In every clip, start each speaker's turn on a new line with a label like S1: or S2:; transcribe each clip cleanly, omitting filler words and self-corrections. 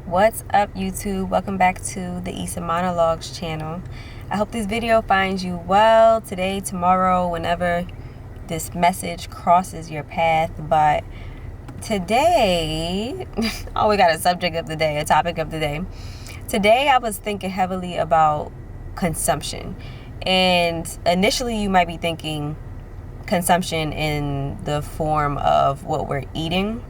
S1: What's up, YouTube? Welcome back to the issa-Monologues channel. I hope this video finds you well today, tomorrow, whenever this message crosses your path. But today, oh, we got a subject of the day, a topic of the day. Today, I was thinking heavily about consumption. And initially, you might be thinking consumption in the form of what we're eating.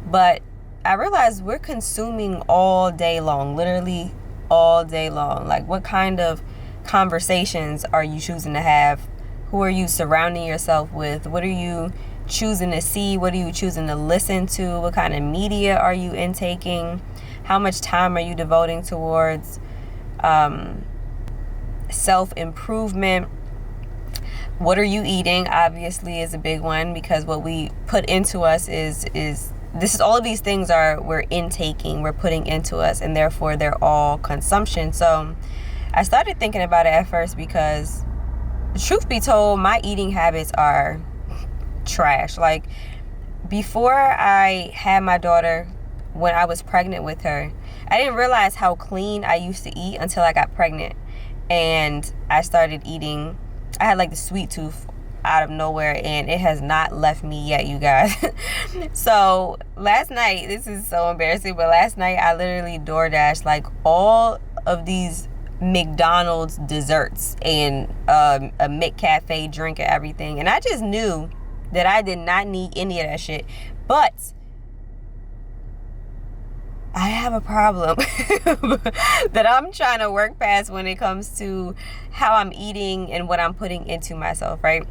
S1: But I realized we're consuming all day long, literally all day long. Like, what kind of conversations are you choosing to have? Who are you surrounding yourself with? What are you choosing to see? What are you choosing to listen to? What kind of media are you intaking? How much time are you devoting towards self-improvement? What are you eating? Obviously is a big one, because what we put into us is all of these things we're intaking, we're putting into us, and therefore they're all consumption. So I started thinking about it at first because, truth be told, my eating habits are trash. Like, before I had my daughter, when I was pregnant with her, I didn't realize how clean I used to eat until I got pregnant. And I started eating, I had like the sweet tooth out of nowhere, and it has not left me yet, you guys. So last night, this is so embarrassing, but last night I literally DoorDashed like all of these McDonald's desserts and a McCafe drink and everything, and I just knew that I did not need any of that shit. But I have a problem that I'm trying to work past when it comes to how I'm eating and what I'm putting into myself, right?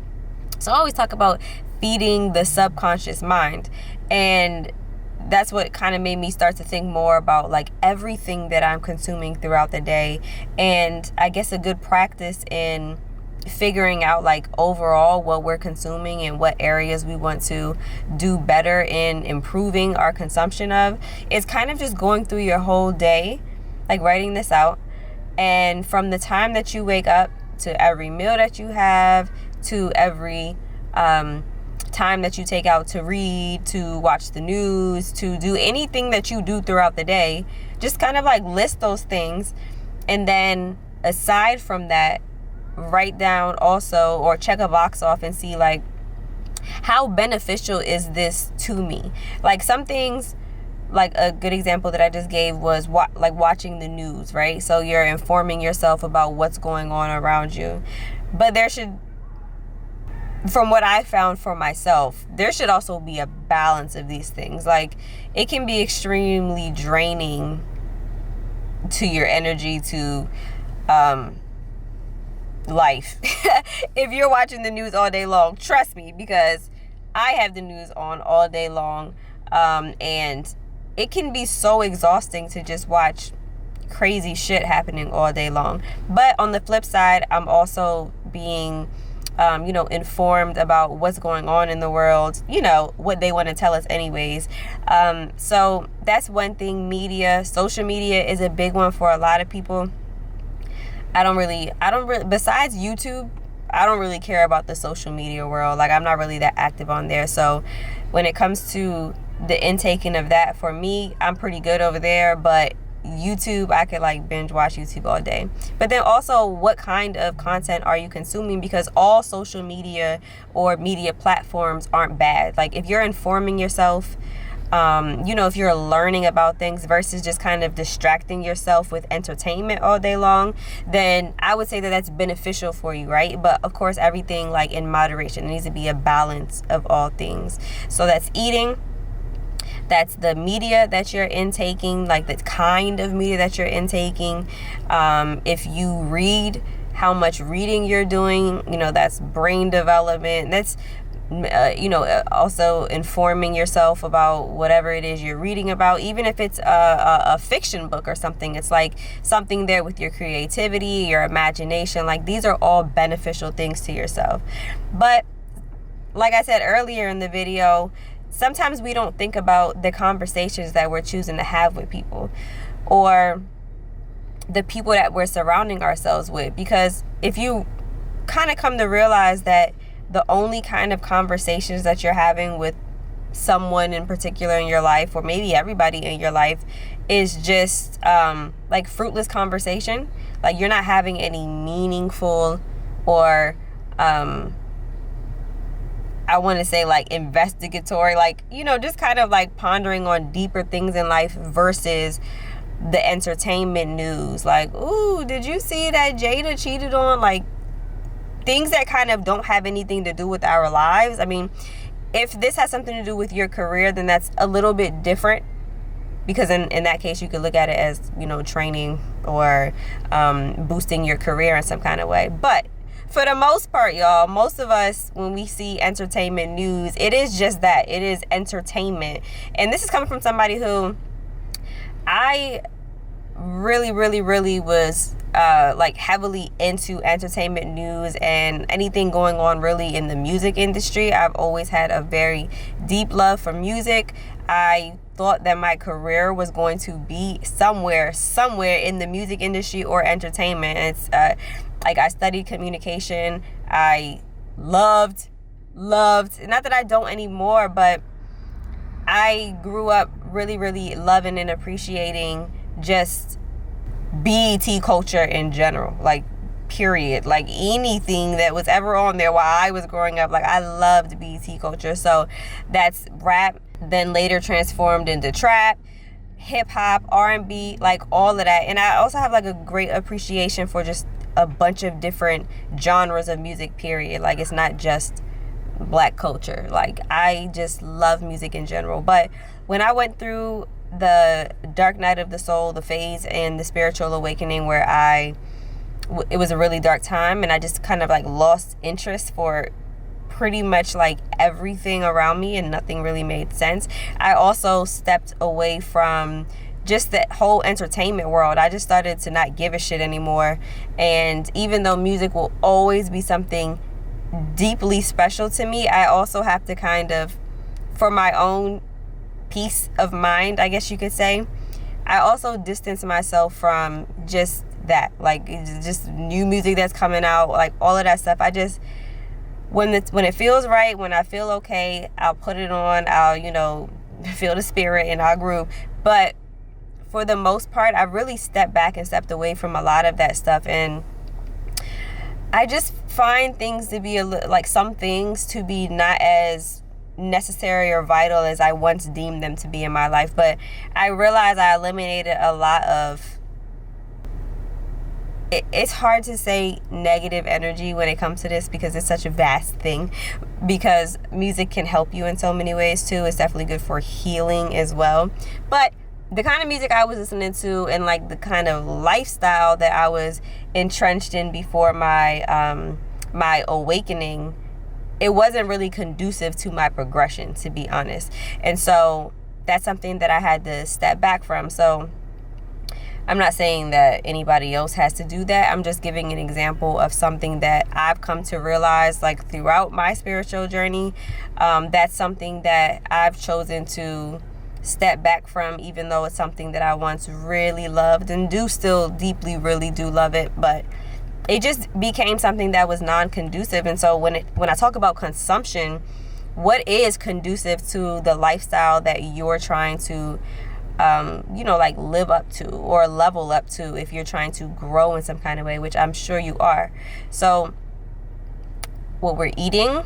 S1: So I always talk about feeding the subconscious mind, and that's what kind of made me start to think more about like everything that I'm consuming throughout the day. And I guess a good practice in figuring out like overall what we're consuming and what areas we want to do better in improving our consumption of is kind of just going through your whole day, like writing this out, and from the time that you wake up to every meal that you have, to every time that you take out to read, to watch the news, to do anything that you do throughout the day, just kind of like list those things. And then aside from that, write down also, or check a box off and see like, how beneficial is this to me? Like, some things, like a good example that I just gave was like watching the news, right? So you're informing yourself about what's going on around you. But there should, from what I found for myself, there should also be a balance of these things. Like, it can be extremely draining to your energy, to life, if you're watching the news all day long. Trust me, because I have the news on all day long, and it can be so exhausting to just watch crazy shit happening all day long. But on the flip side, I'm also being informed about what's going on in the world, what they want to tell us anyways. So that's one thing. Media, social media is a big one for a lot of people. I don't really, besides YouTube, I don't really care about the social media world. Like, I'm not really that active on there. So when it comes to the intaking of that, for me, I'm pretty good over there. But YouTube, I could like binge watch YouTube all day. But then also, what kind of content are you consuming? Because all social media or media platforms aren't bad. Like, if you're informing yourself, if you're learning about things versus just kind of distracting yourself with entertainment all day long, then I would say that that's beneficial for you, right? But of course, everything like in moderation. It needs to be a balance of all things. So that's eating. That's the media that you're intaking, like the kind of media that you're intaking. If you read, how much reading you're doing, that's brain development. That's, also informing yourself about whatever it is you're reading about. Even if it's a fiction book or something, it's like something there with your creativity, your imagination. Like, these are all beneficial things to yourself. But like I said earlier in the video, sometimes we don't think about the conversations that we're choosing to have with people, or the people that we're surrounding ourselves with. Because if you kind of come to realize that the only kind of conversations that you're having with someone in particular in your life, or maybe everybody in your life, is just like fruitless conversation. Like you're not having any meaningful or I want to say like investigatory, like, you know, just kind of like pondering on deeper things in life versus the entertainment news. Like, ooh, did you see that Jada cheated on? Like things that kind of don't have anything to do with our lives. I mean, if this has something to do with your career, then that's a little bit different, because in that case you could look at it as, you know, training or boosting your career in some kind of way. But for the most part, y'all, most of us, when we see entertainment news, it is just that. It is entertainment. And this is coming from somebody who I really was like heavily into entertainment news and anything going on really in the music industry. I've always had a very deep love for music. I thought that my career was going to be somewhere in the music industry or entertainment. It's like I studied communication. I loved, not that I don't anymore, but I grew up really loving and appreciating just BET culture in general, like period. Like anything that was ever on there while I was growing up, like I loved BET culture. So that's rap, then later transformed into trap, hip hop, R&B, like all of that. And I also have like a great appreciation for just a bunch of different genres of music, period. Like it's not just black culture. Like I just love music in general. But when I went through the dark night of the soul, the phase, and the spiritual awakening, where it was a really dark time, and I just kind of like lost interest for pretty much like everything around me, and nothing really made sense. I also stepped away from just the whole entertainment world. I just started to not give a shit anymore. And even though music will always be something deeply special to me, I also have to kind of, for my own peace of mind, I guess you could say, I also distance myself from just that, like just new music that's coming out, like all of that stuff. I just, when it feels right, when I feel okay, I'll put it on. I'll, you know, feel the spirit and I'll groove. But for the most part, I really stepped back and stepped away from a lot of that stuff. And I just find things to be like some things to be not as necessary or vital as I once deemed them to be in my life. But I realized I eliminated a lot of, it's hard to say negative energy when it comes to this, because it's such a vast thing, because music can help you in so many ways too. It's definitely good for healing as well. But the kind of music I was listening to and like the kind of lifestyle that I was entrenched in before my my awakening, it wasn't really conducive to my progression, to be honest. And so that's something that I had to step back from. So I'm not saying that anybody else has to do that. I'm just giving an example of something that I've come to realize, like throughout my spiritual journey. That's something that I've chosen to step back from, even though it's something that I once really loved and do still deeply really do love it. But it just became something that was non-conducive. And so when I talk about consumption, what is conducive to the lifestyle that you're trying to you know, like live up to or level up to, if you're trying to grow in some kind of way, which I'm sure you are. So what we're eating,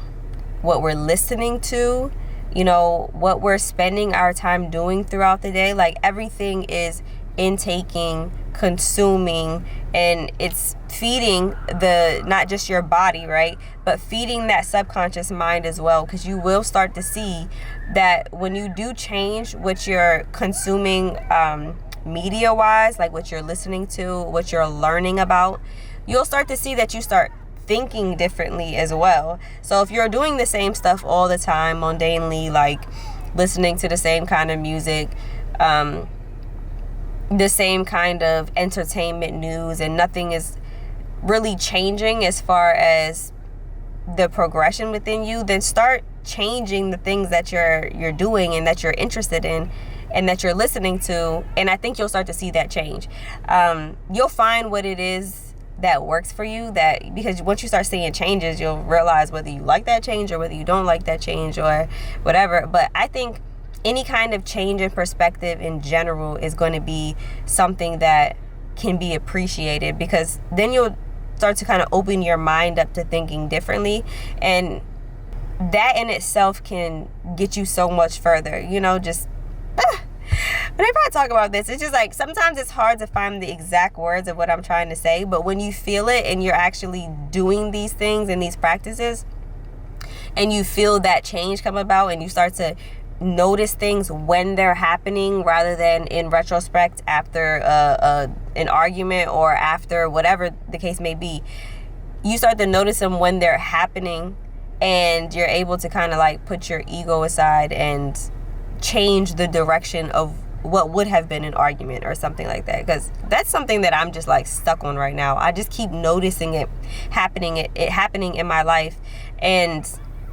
S1: what we're listening to, you know, what we're spending our time doing throughout the day, like everything is intaking, consuming, and it's feeding not just your body, right, but feeding that subconscious mind as well. Because you will start to see that when you do change what you're consuming media wise, like what you're listening to, what you're learning about, you'll start to see that you start thinking differently as well. So if you're doing the same stuff all the time, mundanely, like listening to the same kind of music, the same kind of entertainment news, and nothing is really changing as far as the progression within you, then start changing the things that you're doing and that you're interested in and that you're listening to. And I think you'll start to see that change. You'll find what it is that works for you, that because once you start seeing changes, you'll realize whether you like that change or whether you don't like that change or whatever. But I think any kind of change in perspective in general is going to be something that can be appreciated, because then you'll start to kind of open your mind up to thinking differently, and that in itself can get you so much further. You know, just whenever I talk about this, it's just like sometimes it's hard to find the exact words of what I'm trying to say, but when you feel it and you're actually doing these things and these practices and you feel that change come about and you start to notice things when they're happening rather than in retrospect after an argument or after whatever the case may be, you start to notice them when they're happening, and you're able to kind of like put your ego aside and change the direction of what would have been an argument or something like that. Because that's something that I'm just like stuck on right now. I just keep noticing it happening in my life, and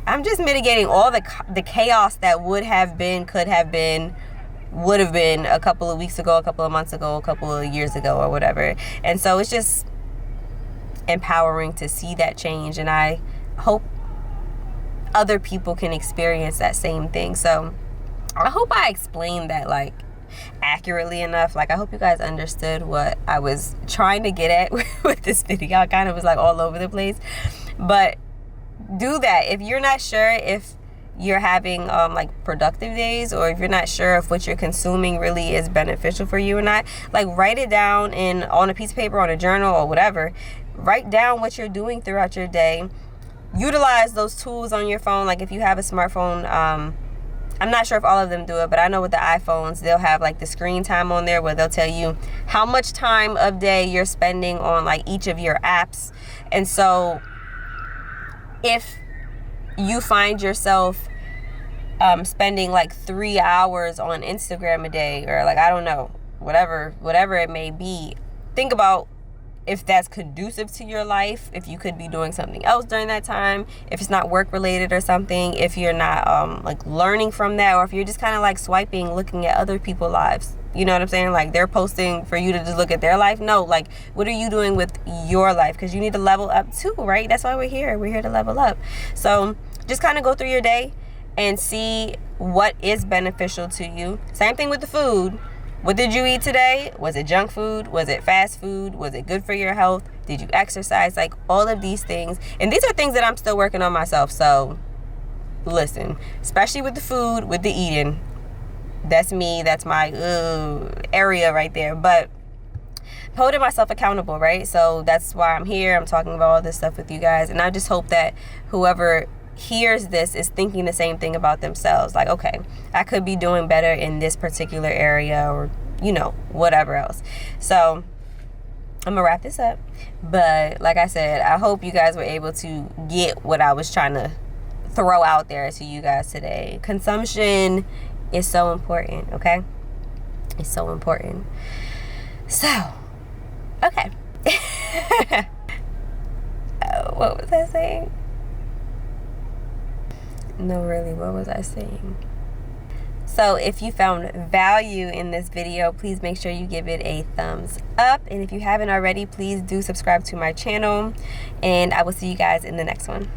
S1: I'm just mitigating all the chaos that would have been, could have been, would have been a couple of weeks ago, a couple of months ago, a couple of years ago, or whatever. And so it's just empowering to see that change, and I hope other people can experience that same thing. So I hope I explained that like accurately enough. Like, I hope you guys understood what I was trying to get at with this video. I kind of was like all over the place, but do that. If you're not sure if you're having like productive days, or if you're not sure if what you're consuming really is beneficial for you or not, like write it down on a piece of paper, on a journal, or whatever. Write down what you're doing throughout your day. Utilize those tools on your phone. Like if you have a smartphone, I'm not sure if all of them do it, but I know with the iPhones, they'll have like the screen time on there where they'll tell you how much time of day you're spending on like each of your apps. And so if you find yourself spending like 3 hours on Instagram a day, or like, I don't know, whatever it may be, think about if that's conducive to your life, if you could be doing something else during that time, if it's not work related or something, if you're not like learning from that, or if you're just kind of like swiping, looking at other people's lives. You know what I'm saying? Like they're posting for you to just look at their life. No, like what are you doing with your life? Because you need to level up too, right? That's why we're here. We're here to level up. So just kind of go through your day and see what is beneficial to you. Same thing with the food. What did you eat today? Was it junk food? Was it fast food? Was it good for your health? Did you exercise? Like all of these things. And these are things that I'm still working on myself. So listen, especially with the food, with the eating. That's me. That's my area right there. But holding myself accountable, right? So that's why I'm here. I'm talking about all this stuff with you guys. And I just hope that whoever hears this is thinking the same thing about themselves. Like, okay, I could be doing better in this particular area, or, you know, whatever else. So I'm gonna wrap this up. But like I said, I hope you guys were able to get what I was trying to throw out there to you guys today. Consumption is so important, okay? It's so important. So, okay. What was I saying? No, really, what was I saying? So if you found value in this video, please make sure you give it a thumbs up. And if you haven't already, please do subscribe to my channel. And I will see you guys in the next one.